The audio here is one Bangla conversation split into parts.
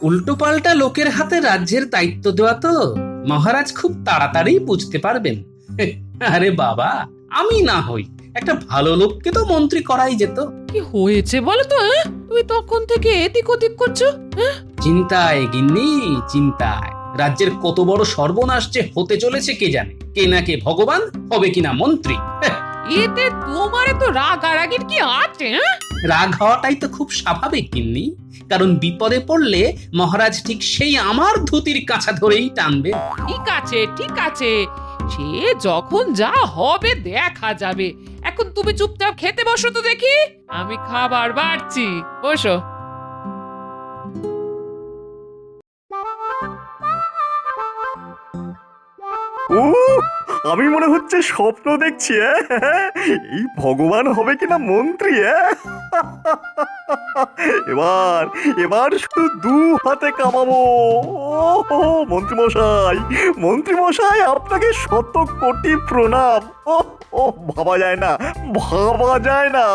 উল্টো পাল্টা লোকের হাতে রাজ্যের দায়িত্ব দেওয়া তো মহারাজ খুব তাড়াতাড়ি বুঝতে পারবেন। আরে বাবা, আমি না হই একটা ভালো লোককে তো মন্ত্রী করাই যেত। কি হয়েছে বলো তো? তুমি তখন থেকে এদিক ওদিক করছো। চিন্তায় গিন্নি, চিন্তায় রাজ্যের কত বড় সর্বনাশ যে হতে চলেছে কে জানে। কে না কে ভগবান, হবে কিনা মন্ত্রী। এতে তোমার তো রাগারাগির কি আছে? রাগ হওয়াটাই তো খুব স্বাভাবিক গিন্নি, কারণ বিপদে পড়লে মহারাজ ঠিক সেই আমার ধুতির কাছা ধরেই টানবে। ঠিক আছে, ঠিক আছে, সে যখন যা হবে দেখা যাবে। এখন তুমি চুপচাপ খেতে বসো তো দেখি, আমি খাবার বাড়ছি। বসো। ও, আমি মনে হচ্ছে স্বপ্ন দেখছি। এই ভগবান হবে কিনা মন্ত্রী। এবার এবার শুধু দু হাতে কামাবো। ও মন্ত্রী মশাই, মন্ত্রী মশাই, আপনাকে শত কোটি প্রণাম। ও ও ভাবা যায় না, ভাবা যায় না।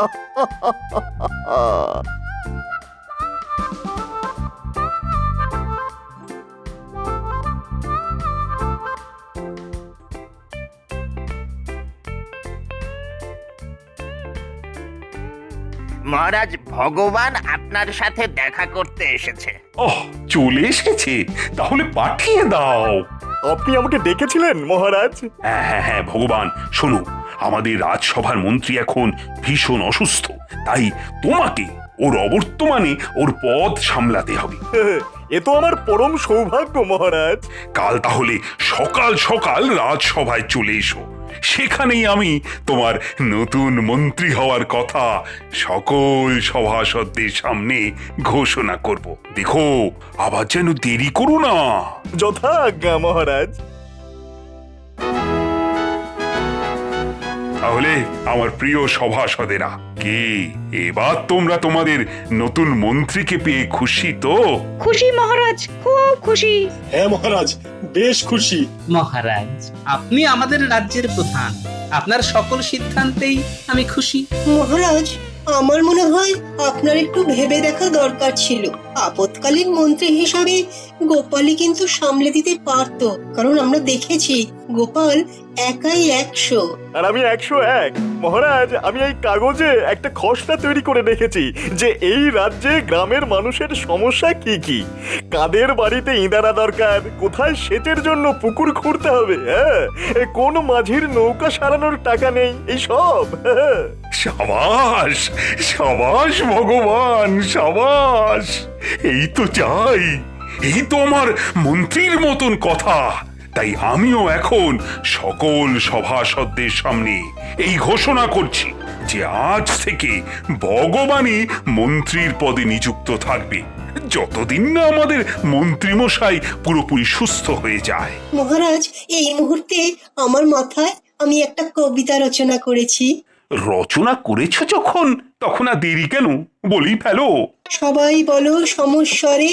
মহারাজ, ভগবান আপনার সাথে দেখা করতে এসেছে। ওহ, চলে এসেছে? তাহলে পাঠিয়ে দাও। আপনি আমাকে ডেকেছিলেন মহারাজ? হ্যাঁ হ্যাঁ হ্যাঁ, ভগবান শোনো, আমাদের রাজসভার মন্ত্রী এখন ভীষণ অসুস্থ, তাই তোমাকে ওর অবর্তমানে ওর পদ সামলাতে হবে। এ তো আমার পরম সৌভাগ্য মহারাজ। কাল তাহলে সকাল সকাল রাজসভায় চলে এসো, সেখানেই আমি তোমার নতুন মন্ত্রী হওয়ার কথা সকল সভাসদদের সামনে ঘোষণা করব। দেখো, আবার যেন দেরি করো না। যথাজ্ঞা মহারাজ। তাহলে আমার প্রিয় সভাসদেরা, কি এবার তোমরা তোমাদের নতুন মন্ত্রীকে পেয়ে খুশি তো? খুশি মহারাজ, খুব খুশি। হ্যাঁ মহারাজ, বেশ খুশি। মহারাজ, আপনি আমাদের রাজ্যের প্রধান, আপনার সকল সিদ্ধান্তেই আমি খুশি। মহারাজ, আমার মনে হয় আপনার একটু ভেবে দেখা দরকার ছিল। আপৎকালীন মন্ত্রী হিসাবে গোপালই কিন্তু সামলে দিতে পারতো, কারণ আমরা দেখেছি গোপাল একাই 100। আর আমি 101। মহারাজ, আমি এই কাগজে একটা খসড়া তৈরি করে রেখেছি যে এই রাজ্যে গ্রামের মানুষের সমস্যা কি কি, কাদের বাড়িতে ইঁদারা দরকার, কোথায় সেচের জন্য পুকুর খুঁড়তে হবে, হ্যাঁ, কোন মাঝির নৌকা সারানোর টাকা নেই, এই সব। সাবাস সাবাস ভগবান, সাবাস! এই তো চাই, এই তো আমার মন্ত্রীর মতন কথা। তাই আমিও এখন সকল সভাসদদের সামনে এই ঘোষণা করছি যে আজ থেকে ভগবানই মন্ত্রীর পদে নিযুক্ত থাকবে, যতদিন না আমাদের মন্ত্রীমশাই পুরোপুরি সুস্থ হয়ে যায়। মহারাজ, এই মুহূর্তে আমার মাথায় আমি একটা কবিতা রচনা করেছি। রচনা করেছো যখন, তখন আর দেরি কেন, বলি ফেলো। সবাই বলো সমস্বরে,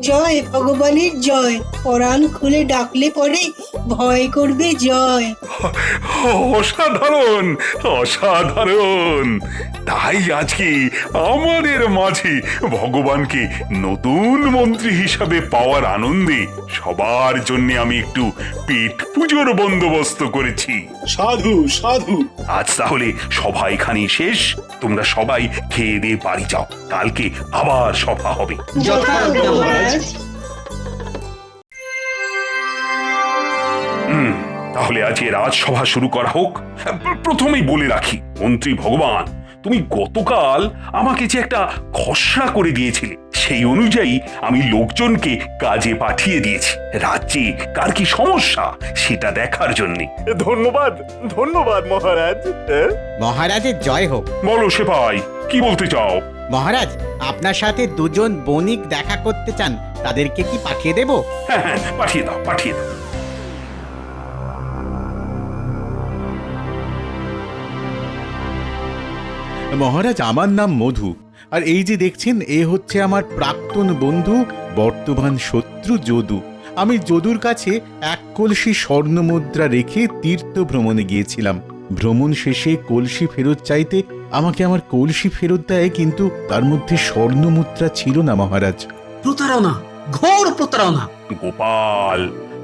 জয় ভগবানের জয়, পরাণ খুলে ডাকলে পরে ভয় করবে জয়। অসাধারণ, অসাধারণ! তাই আজকে আমাদের মাঝে ভগবানকে নতুন মন্ত্রী হিসাবে পাওয়ার আনন্দে সবার জন্য আমি একটু পেট পুজোর বন্দোবস্ত করেছি। সাধু সাধু। আজ তাহলে সভা এখানেই শেষ, তোমরা সবাই খেয়ে দিয়ে বাড়ি যাও, কালকে আবার সভা হবে। যথাজ্ঞা মহারাজ। তাহলে আজকে রাজসভা শুরু করা হোক। প্রথমেই বলে রাখি, মন্ত্রী ভগবান, তুমি গতকাল আমাকে যে একটা খসড়া করে দিয়েছিলে, সেই অনুযায়ী আমি লোকজনকে কাজে পাঠিয়ে দিয়েছি রাজ্যে কার কি সমস্যা সেটা দেখার জন্য। ধন্যবাদ, ধন্যবাদ মহারাজ। মহারাজের জয় হোক। বলো সেপাই, কি বলতে চাও? মহারাজ, আপনার সাথে দুজন বণিক দেখা করতে চান, তাদেরকে কি পাঠিয়ে দেব? হ্যাঁ হ্যাঁ, পাঠিয়ে দাও, পাঠিয়ে দাও। মহারাজ, আমার নাম মধু, আর এই যে দেখছেন, এ হচ্ছে আমার প্রাক্তন বন্ধু, বর্তমান শত্রু যদু। আমি যদুর কাছে এক কলসি স্বর্ণমুদ্রা রেখে তীর্থ ভ্রমণে গিয়েছিলাম। ভ্রমণ শেষে কলসি ফেরত চাইতে আমাকে আমার কলসি ফেরত দেয়, কিন্তু তার মধ্যে স্বর্ণমুদ্রা ছিল না মহারাজ। প্রতারণা! ঘোর প্রতারণা। গোপাল,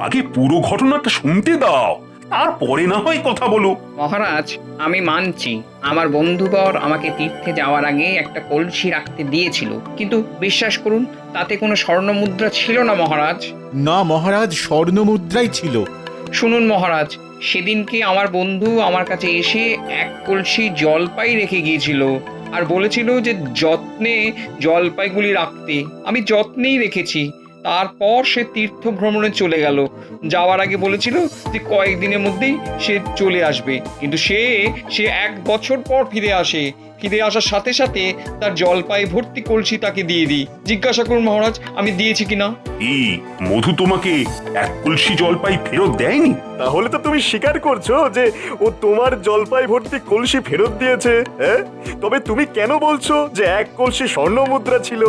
আগে পুরো ঘটনাটা শুনতে দাও, তারপরে না হয় কথা বলো। মহারাজ, আমি মানছি আমার বন্ধুবর আমাকে তীর্থে যাওয়ার আগে একটা কলসি রাখতে দিয়েছিল, কিন্তু বিশ্বাস করুন তাতে কোনো স্বর্ণমুদ্রা ছিল না মহারাজ। না মহারাজ, স্বর্ণমুদ্রাই ছিল। শুনুন মহারাজ, সেদিনকে আমার বন্ধু আমার কাছে এসে এক কলসি জলপাই রেখে গিয়েছিল আর বলেছিল যে যত্নে জলপাইগুলি রাখতে। আমি যত্নেই রেখেছি। তারপর সে তীর্থ ভ্রমণে চলে গেল। যাওয়ার আগে বলেছিল যে কয়েকদিনের মধ্যেই সে চলে আসবে, কিন্তু সে 1 বছর পর ফিরে আসে। ফিরে আসার সাথে সাথে তার জলপাই ভর্তি কলসি তাকে দিয়ে দিই। জিজ্ঞাসা করুন মহারাজ আমি দিয়েছি কিনা। এই মধু তোমাকে এক কলসি জলপাই ফেরত দেয়নি? তাহলে তো তুমি স্বীকার করছো যে ও তোমার জলপাই ভর্তি কলসি ফেরত দিয়েছে, হ্যাঁ? তবে তুমি কেন বলছো যে 1 কলসি স্বর্ণ মুদ্রা ছিল?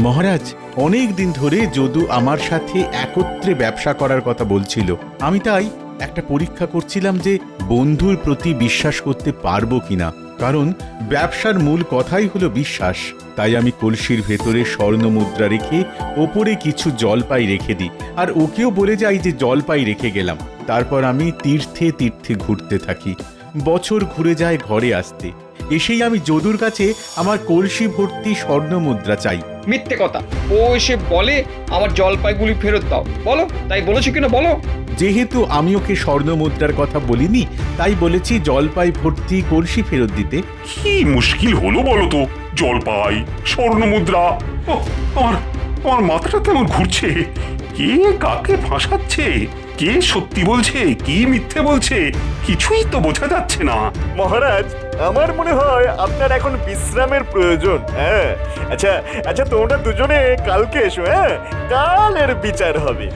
মহারাজ, অনেক দিন ধরে যদু আমার সাথে একত্রে ব্যবসা করার কথা বলছিল। আমি তাই একটা পরীক্ষা করছিলাম যে বন্ধুর প্রতি বিশ্বাস করতে পারবো কিনা, কারণ ব্যবসার মূল কথাই হলো বিশ্বাস। তাই আমি কলসির ভেতরে স্বর্ণ মুদ্রা রেখে ওপরে কিছু জলপাই রেখে দিই, আর ওকেও বলে যাই যে জলপাই রেখে গেলাম। তারপর আমি তীর্থে তীর্থে ঘুরতে থাকি। বছর ঘুরে যায় ঘরে আসতে। এসেই আমি যদুর কাছে আমার কলসি ভর্তি স্বর্ণ মুদ্রা চাই। মিথ্যে কথা। ও এসে বলে আমার জলপাইগুলি ফেরত দাও। বলো, তাই বলেছো কিনা বলো। যেহেতু আমি ওকে স্বর্ণ মুদ্রার কথা বলিনি, তাই বলেছি জলপাই ভর্তি কলসি ফেরত দিতে। কি মুশকিল হলো বলো তো? জলপাই, স্বর্ণ মুদ্রা, আমার আমার মাথাটা কেমন ঘুরছে। কে কাকে ফাঁসাচ্ছে, কে সত্যি বলছে, কি মিথ্যে বলছে, কিছুই তো বোঝা যাচ্ছে না। মহারাজ, আমার মনে হয় আপনার এখন বিশ্রামের প্রয়োজন। হ্যাঁ, আচ্ছা আচ্ছা, তোমরা দুজনে কালকে এসো। হ্যাঁ, কালের বিচার হবে।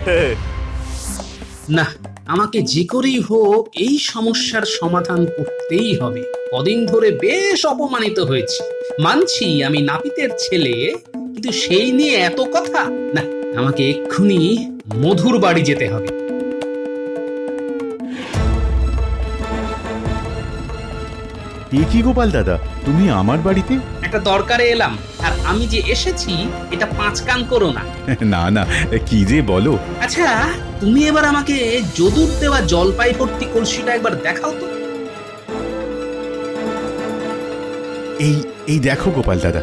না, আমাকে যে করেই হোক এই সমস্যার সমাধান করতেই হবে। কদিন ধরে বেশ অপমানিত হয়েছি। মানছি আমি নাপিতের ছেলে, কিন্তু সেই নিয়ে এত কথা না। আমাকে এক্ষুনি মধুর বাড়ি যেতে হবে। কি গোপাল দাদা, তুমি আমার বাড়িতে? একটা দরকারে এলাম, আর আমি যে এসেছি এটা 5 কান করো না। না না, কি যে বলো। আচ্ছা, তুমি এবার আমাকে যদুর দেওয়া জলপাই ভর্তি কলসিটা একবার দেখাও তো। এই দেখো গোপাল দাদা।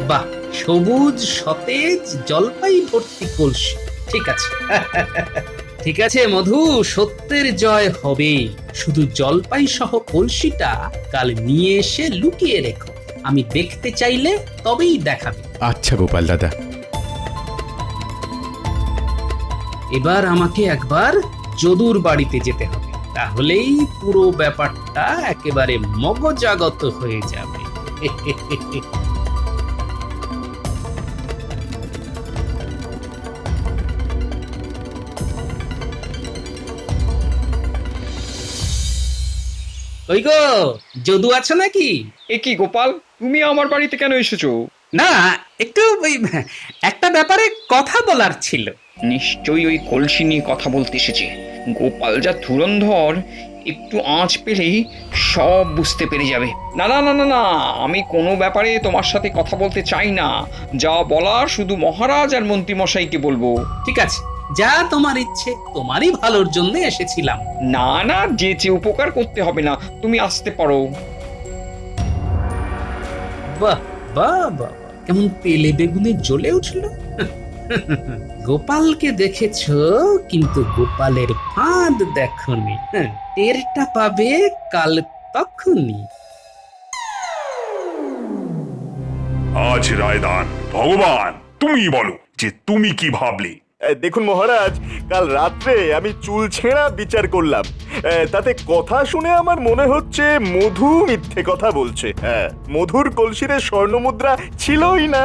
বাহ, সবুজ সতেজ জলপাই ভর্তি কলসি। ঠিক আছে ঠিক আছে মধু, সত্যের জয় হবে। শুধু জলপাই সহ কলসিটা কাল নিয়ে এসে লুকিয়ে রেখো। আমি দেখতে চাইলে তবেই দেখাবে। আচ্ছা গোপাল দাদা। এবার আমাকে একবার যদুর বাড়িতে যেতে হবে, তাহলেই পুরো ব্যাপারটা একেবারে মগজাগত হয়ে যাবে। ওই গো, যদু আছো নাকি? এ কি গোপাল, তুমি আমার বাড়িতে কেন এসেছো? না, একটু একটা ব্যাপারে কথা বলার ছিল। নিশ্চয়ই ওই কলসি নিয়ে কথা বলতে এসেছে। গোপাল যা ধুরন্ধর, একটু আঁচ পেলেই সব বুঝতে পেরে যাবে। না না না না না, আমি কোনো ব্যাপারে তোমার সাথে কথা বলতে চাই না। যা বলার শুধু মহারাজ আর মন্ত্রীমশাইকে বলবো। ঠিক আছে, যা তোমার ইচ্ছে, তোমারই ভালোর জন্য এসেছিলাম। না না, যে উপকার করতে হবে না, তুমি আসতে পারো। বাহ বাহ বাহ, কেমন তেলে বেগুনে জ্বলে উঠল। গোপালকে দেখেছো, কিন্তু গোপালের ফাঁদ দেখনি। টেরটা পাবে কাল তখনই। আজ রায়দান, ভগবান তুমি বলো যে তুমি কি ভাবলে। দেখুন মহারাজ, কাল রাত্রে আমি চুল ছেঁড়া বিচার করলাম। তাতে কথা শুনে আমার মনে হচ্ছে মধু মিথ্যে কথা বলছে। হ্যাঁ, মধুর কলসিরে স্বর্ণমুদ্রা ছিলই না।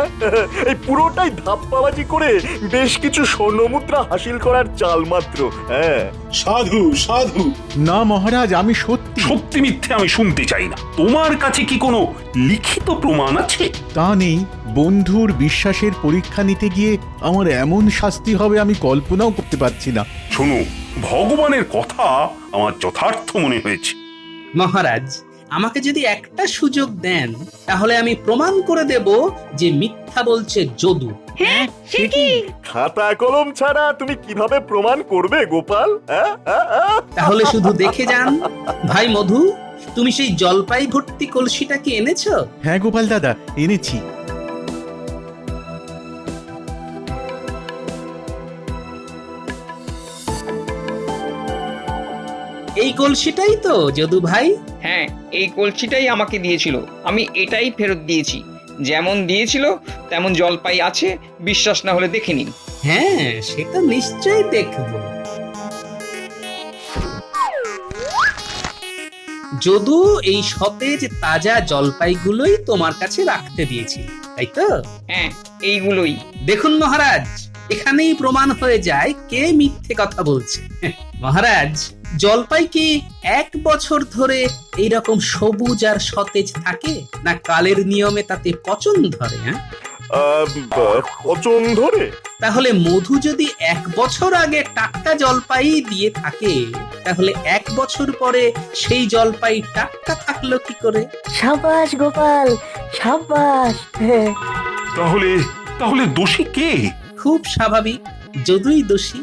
এই পুরোটাই ধাপ্পাবাজি করে বেশ কিছু স্বর্ণমুদ্রা হাসিল করার চাল মাত্র। হ্যাঁ, সাধু সাধু। না মহারাজ, আমি সত্যি সত্যি মিথ্যে আমি শুনতে চাই না। তোমার কাছে কি কোনো লিখিত প্রমাণ আছে? তা নেই। বন্ধুর বিশ্বাসের পরীক্ষা নিতে গিয়ে আমার এমন শাস্তি হবে আমি কল্পনাও করতে পারছি না। শোনো, ভগবানের কথা আমার যথার্থ মনে হয়েছে। মহারাজ, আমাকে যদি একটা সুযোগ দেন তাহলে আমি প্রমাণ করে দেব যে মিথ্যা বলছে যদু। হ্যাঁ সে কি? খাতা কলম ছাড়া তুমি কিভাবে প্রমাণ করবে গোপাল? তাহলে শুধু দেখে যান। ভাই মধু, তুমি সেই জলপাই ভর্তি কলসিটা কি এনেছো? হ্যাঁ গোপাল দাদা, এনেছি। এই কলসিটাই তো যদু ভাই? হ্যাঁ, এই কলসিটাই আমাকে দিয়েছিল, আমি এটাই ফেরত দিয়েছি। যেমন দিয়েছিল তেমন জলপাই আছে, বিশ্বাস না হলে দেখে নিন। হ্যাঁ, সেটা নিশ্চয়ই দেখব। যদু এই সতেজ তাজা জলপাইগুলোই তোমার কাছে রাখতে দিয়েছি, তাই তো? হ্যাঁ, এইগুলোই। দেখুন মহারাজ, এখানেই প্রমাণ হয়ে যায় কে মিথ্যে কথা বলছে। মহারাজ, জলপাই কি 1 বছর ধরে এইরকম সবুজ আর সতেজ থাকে, না কালের নিয়মে তাতে পচন ধরে? হ্যাঁ, পচন ধরে? তাহলে মধু যদি 1 বছর আগে টাটকা জলপাই দিয়ে থাকে, তাহলে 1 বছর পরে সেই জলপাই টাটকা থাকলো কি করে? সাবাস গোপাল, সাবাস। তাহলে তাহলে দোষী কে? খুব স্বাভাবিক, যদুই দোষী।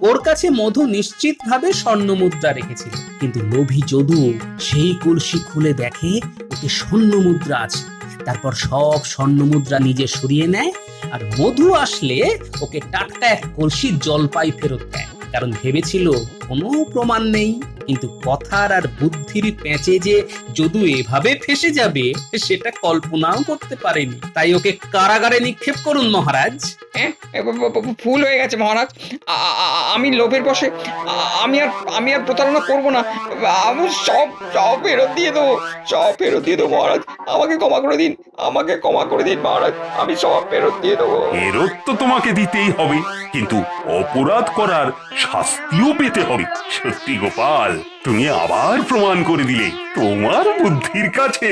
ওর কাছে মধু নিশ্চিতভাবে স্বর্ণ মুদ্রা রেখেছিল, কিন্তু লোভী যদু সেই কলসি খুলে দেখে ওতে স্বর্ণ মুদ্রা আছে। তারপর সব স্বর্ণ মুদ্রা নিজে সরিয়ে নেয়, আর মধু আসলে ওকে টাটকা 1 কলসি জলপাই ফেরত দেয়। কারণ ভেবেছিল কোনো প্রমাণ নেই, কিন্তু কথার আর বুদ্ধির পেঁচে যে যদু এভাবে ফেসে যাবে সেটা কল্পনাও করতে পারেনি। তাই ওকে কারাগারে নিক্ষেপ করুন মহারাজ। হ্যাঁ, ফুল হয়ে গেছে মহারাজ। আমি লোভের বশে আমি আর প্রতারণা করব না। আমি সব ফেরত দিয়ে দেবো, সব ফেরত দিয়ে দেবো মহারাজ। আমাকে ক্ষমা করে দিন, আমাকে ক্ষমা করে দিন মহারাজ। আমি সব ফেরত দিয়ে দেবো। ফেরত তো তোমাকে দিতেই হবে, কিন্তু অপরাধ করার শাস্তিও পেতে হবে। সত্যি গোপাল, তুমি আবার প্রমাণ করে দিলে তোমার বুদ্ধির কাছে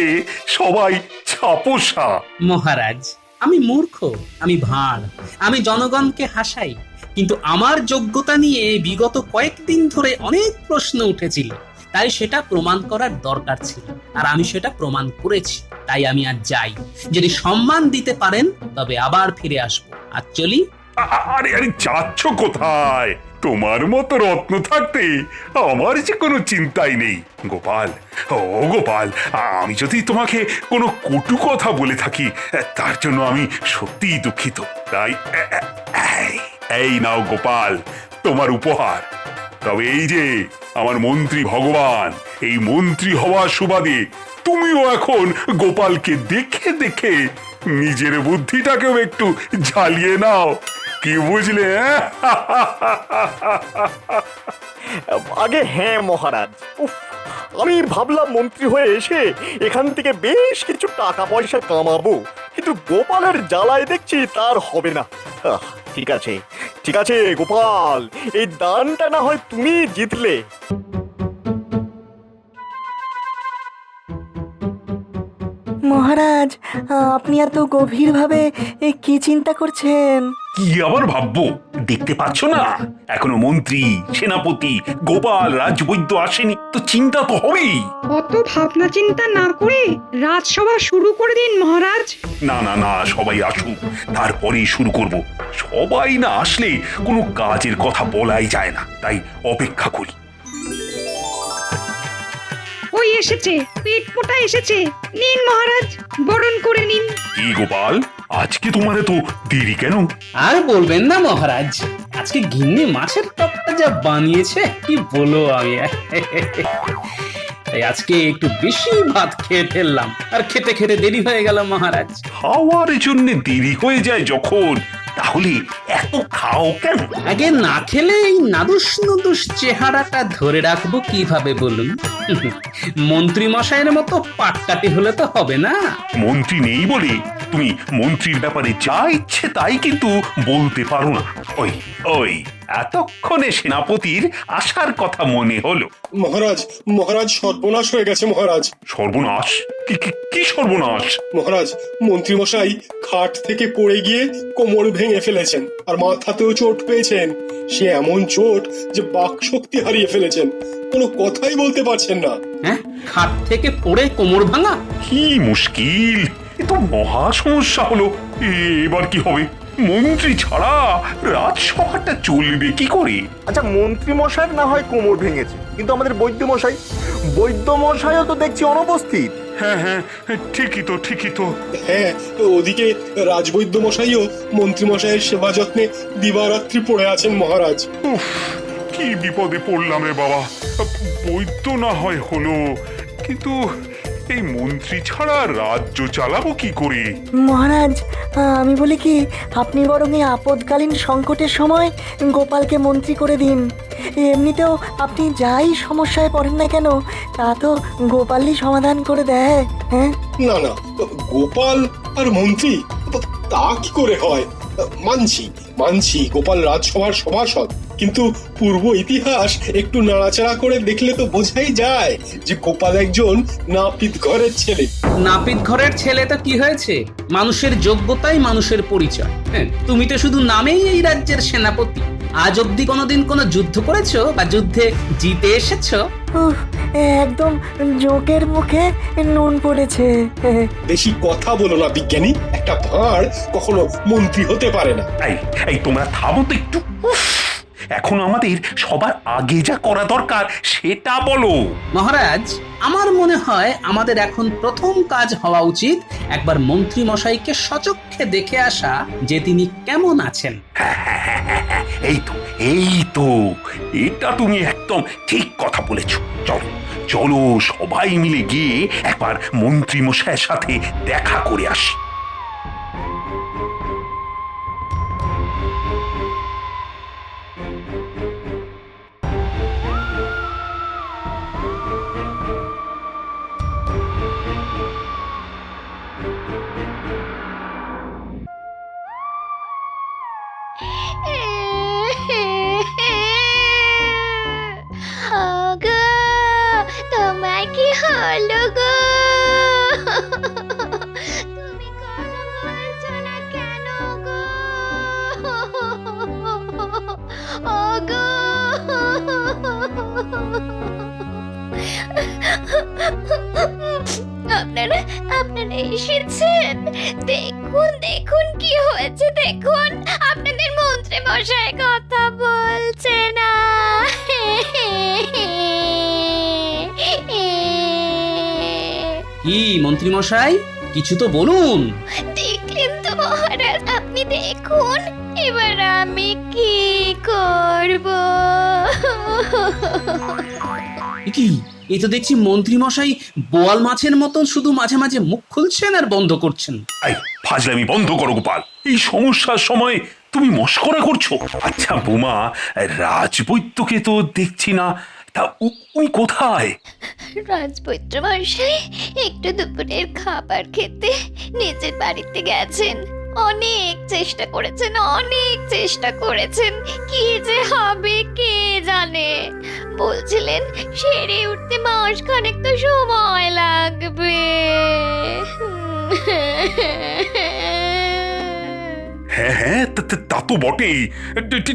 সবাই ছাপোষা। মহারাজ, আমি মূর্খ, আমি ভাঁড়, আমি জনগণকে হাসাই, কিন্তু আমার যোগ্যতা নিয়ে বিগত কয়েকদিন ধরে অনেক প্রশ্ন উঠেছিল। তাই সেটা প্রমাণ করার দরকার ছিল, আর আমি সেটা প্রমাণ করেছি। তাই আমি আর যাই। যদি সম্মান দিতে পারেন তবে আবার ফিরে আসবো। আর চলি। আরে আরে, যাচ্ছ কোথায়? তোমার মতো রত্ন থাকতে আমার যে কোনো চিন্তাই নেই গোপাল। ও গোপাল, আমি যদি তোমাকে কোনো কটু কথা বলে থাকি তার জন্য আমি সত্যিই দুঃখিত। তাই এই নাও গোপাল, তোমার উপহার। তবে এই যে আমার মন্ত্রী ভগবান, এই মন্ত্রী হওয়ার সুবাদে তুমিও এখন গোপালকে দেখে দেখে নিজের বুদ্ধিটাকেও একটু ঝালিয়ে নাও। কি বুঝলে? আগে হ্যাঁ মহারাজ, আমি ভাবলাম মন্ত্রী হয়ে এসে এখান থেকে বেশ কিছু টাকা পয়সা কামাবো, কিন্তু গোপালের জ্বালায় দেখছি তার হবে না। ঠিক আছে ঠিক আছে গোপাল, এই দানটা না হয় তুমি জিতলে। মহারাজ, আপনি এত গভীরভাবে কি চিন্তা করছেন? কি আবার ভাববো? দেখতে পাচ্ছ না এখনো মন্ত্রী, সেনাপতি, গোপাল রাজবৈদ্য আসেনি, তো চিন্তা তো হবেই। অত ভাবনা চিন্তা না করে রাজসভা শুরু করে দিন মহারাজ। না না না, সবাই আসুক, তারপরেই শুরু করব। সবাই না আসলে কোনো কাজের কথা বলাই যায় না, তাই অপেক্ষা করি। ওই এসেছে, পেট মোটা এসেছে। নিন মহারাজ, বরণ করে নিন। কি গোপাল, আজকে তোমার এত দেরি কেন? আর বলবেন না মহারাজ, আজকে গিন্নি মাছের টকটা যা বানিয়েছে কি বলো আমি। তাই আজকে একটু বেশি ভাত খেয়ে ফেললাম, আর খেতে খেতে দেরি হয়ে গেল মহারাজ। খাওয়ার জন্য দেরি হয়ে যায় যখন, তাহলে এত খাও কেন? আগে না খেলে এই নাদুস নুদুস চেহারাটা ধরে রাখবো কিভাবে বলুন? মন্ত্রী মশাইয়ের মতো পাটকাটি হলে তো হবে না। মন্ত্রী নেই বলে তুমি মন্ত্রীর ব্যাপারে যা ইচ্ছে তাই কিন্তু বলতে পারো না। ওই ওই এতক্ষণে সেনাপতির আসার কথা মনে হলো। মহারাজ মহারাজ সর্বনাশ হয়ে গেছে মহারাজ। সর্বনাশ? কি সর্বনাশ? মহারাজ মন্ত্রীমশাই খাট থেকে পড়ে গিয়ে কোমর ভেঙে ফেলেছেন আর মাথাতেও চোট পেয়েছেন। সে এমন চোট যে বাক শক্তি হারিয়ে ফেলেছেন, কোনো কথাই বলতে পারছেন না। হ্যাঁ, খাট থেকে পড়ে কোমর ভাঙা? কি মুশকিল, এ তো মহা সমস্যা হলো। এবার কি হবে? মন্ত্রী ছাড়া রাজসভাটা চলবে কি করে? আচ্ছা, মন্ত্রী মশাই না হয় কোমর ভেঙেছে, কিন্তু আমাদের বৈদ্য মশাইও তো দেখছি অনুপস্থিত। হ্যাঁ, ঠিকই তো। হ্যাঁ, ওদিকে রাজবৈদ্য মশাইও মন্ত্রী মশাইয়ের সেবা যত্নে দিবারাত্রি পড়ে আছেন মহারাজ। উফ, কি বিপদে পড়লাম রে বাবা। বৈদ্য না হয় হলো, কিন্তু এই মন্ত্রী ছাড়া রাজ্য চালাবো কি করে? মহারাজ, আমি বলি কি, আপনি বরং এই আপদকালীন সংকটের সময় গোপালকে মন্ত্রী করে দিন। এমনিতেও আপনি যাই সমস্যায় পড়েন না কেন, তা তো গোপালই সমাধান করে দেয়। হ্যাঁ, না না, গোপাল আর মন্ত্রী তা কি করে হয়? মানছি গোপাল রাজসভার সভাসদ, কিন্তু পূর্ব ইতিহাস একটু নাড়াচাড়া করে দেখলে তো বোঝাই যায় যে গোপাল একজন নাপিত ঘরের ছেলে। নাপিত ঘরের ছেলে তো কি হয়েছে? মানুষের যোগ্যতাই মানুষের পরিচয়। হ্যাঁ, তুমি তো শুধু নামেই এই রাজ্যের সেনাপতি। আজ অব্দি কোনোদিন কোনো যুদ্ধ করেছো বা যুদ্ধে জিতে এসেছো? উফ, একদম জোকের মুখে নুন পড়েছে। বেশি কথা বলো না বিজ্ঞানী, একটা ভাঁড় কখনো মন্ত্রী হতে পারে না। এই তোমরা থামো তো একটু। এখন আমাদের সবার আগে যা করা দরকার সেটা বলো। মহারাজ, আমার মনে হয় আমাদের এখন প্রথম কাজ হওয়া উচিত একবার মন্ত্রী মশাইকে সচক্ষে দেখে আসা যে তিনি কেমন আছেন। এই তো এটা তুমি একদম ঠিক কথা বলেছো। চলো সবাই মিলে গিয়ে একবার মন্ত্রী মশাইয়ের সাথে দেখা করে আসি। তোমার কি হলো গো? তুমি কথা বলছো না কেন গো? ওগো, আপনারা এসেছেন? দেখুন কি হয়েছে, দেখুন আপনাদের মন্ত্রী মশাই কথা বলছে না। কি মন্ত্রী মশাই, কিছু তো বলুন। দেখলেন তো মহারাজ, আপনি দেখুন এবার আমি কি করব। কি, এই তো দেখছি মন্ত্রী মশাই বোয়াল মাছের মতন শুধু মাঝে মাঝে মুখ খুলছেন আর বন্ধ করছেন। ফাজলামি বন্ধ করো গোপাল, এই সমস্যার সময় তুমি মস্করা করছো। আচ্ছা বোমা, রাজবৈদ্যকে তো দেখছি না, তা উনি কোথায়? রাজবৈদ্য মশাই একটু দুপুরের খাবার খেতে নিজের বাড়িতে গেছেন। অনেক চেষ্টা করেছেন, কি যে হবে কে জানে। বলছিলেন সেরে উঠতে মাসখানেক তো সময় লাগবে। হ্যাঁ, তা তো বটেই।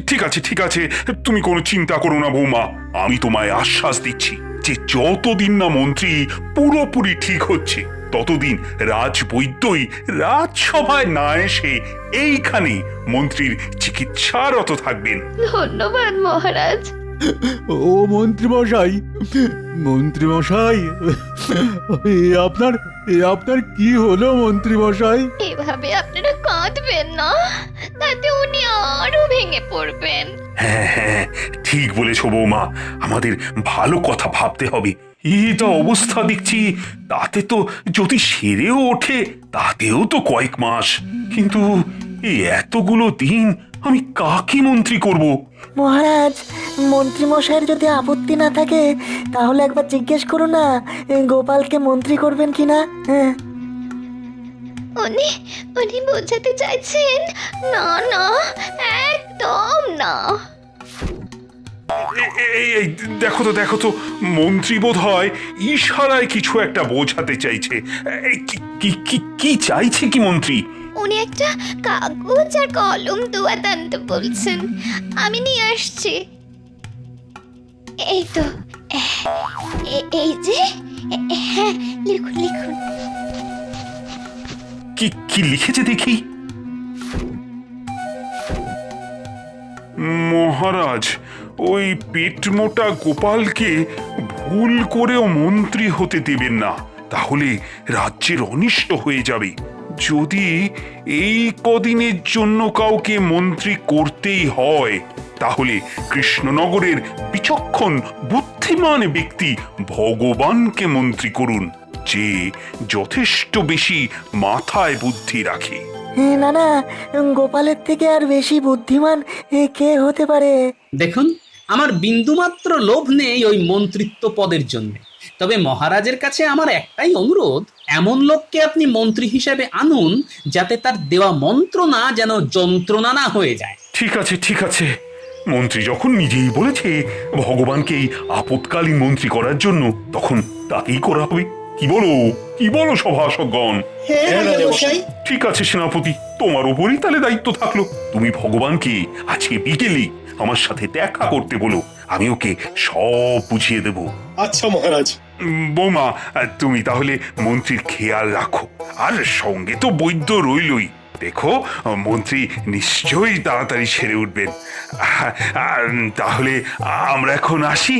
ঠিক আছে, তুমি কোনো চিন্তা করো না বৌমা। আমি তোমায় আশ্বাস দিচ্ছি যে যতদিন না মন্ত্রী পুরোপুরি ঠিক হচ্ছে ততদিন রাজবৈদ্যই রাজসভায় না এসে এইখানে মন্ত্রীর চিকিৎসারত থাকবেন। ধন্যবাদ মহারাজ। ও মন্ত্রী মশাই, আপনার কি হলো মন্ত্রী মশাই? এভাবে আপনারা কাঁদবেন না, তাতে উনি আরো ভেঙে পড়বেন। হ্যাঁ, ঠিক বলেছ বৌমা, আমাদের ভালো কথা ভাবতে হবে। এটা অবস্থা দেখছি, তাতে তো যদি সেরেও ওঠে তাতেও তো কয়েক মাস, কিন্তু এই এতগুলো দিন আমি কাকে মন্ত্রী করব? মহারাজ, মন্ত্রী মশাইয়ের যদি আপত্তি না থাকে তাহলে একবার জিজ্ঞেস করো না গোপালকে মন্ত্রী করবেন কিনা। হ্যাঁ, উনি বোঝাতে চাইছেন না, একদম না। এই দেখো তো মন্ত্রী বোধ হয় ইশারায় কিছু একটা বোঝাতে চাইছে। এই, কি চাইছে কি মন্ত্রী? উনি একটা কাগজ আর কলম দোয়াতে আনতে বলছেন, আমি নিয়ে আসছি। এই তো, এই যে, হ্যাঁ, লিখুন। কি লিখেছে দেখি। মহারাজ, ওই পেট মোটা গোপালকে ভুল করেও মন্ত্রী হতে দেবেন না, তাহলে রাজ্যের অনিষ্ট হয়ে যাবে। যদি এই কদিনের জন্য কাউকে মন্ত্রী করতেই হয়, তাহলে কৃষ্ণনগরের বিচক্ষণ বুদ্ধিমান ব্যক্তি ভগবানকে মন্ত্রী করুন, যে যথেষ্ট বেশি মাথায় বুদ্ধি রাখে। না, গোপালের থেকে আর বেশি বুদ্ধিমান কে হতে পারে? দেখুন, আমার বিন্দুমাত্র লোভ নেই ওই মন্ত্রিত্ব পদের জন্য। তবে মহারাজের কাছে আমার একটাই অনুরোধ, এমন লোককে আপনি মন্ত্রী হিসেবে আনুন যাতে তার দেওয়া মন্ত্রণা যেন যন্ত্রণা না হয়ে যায়। ঠিক আছে, মন্ত্রী যখন নিজেই বলেছে ভগবানকে এই আপৎকালীন মন্ত্রী করার জন্য, তখন তাকেই করা হবে। কি বলো সভাসদগণ? হ্যাঁ রাজামশাই। ঠিক আছে সেনাপতি, তোমার উপরই তাহলে দায়িত্ব থাকলো। তুমি ভগবানকে আজকে বিকেলে আমার সাথে দেখা করতে বলো, আমি ওকে সব বুঝিয়ে দেব। আচ্ছা মহারাজ। বৌমা, তুমি তাহলে মন্ত্রীর খেয়াল রাখো, আর সঙ্গে তো বৈদ্য রইলই। দেখো, মন্ত্রী নিশ্চয়ই তাড়াতাড়ি সেরে উঠবেন। তাহলে আমরা এখন আসি।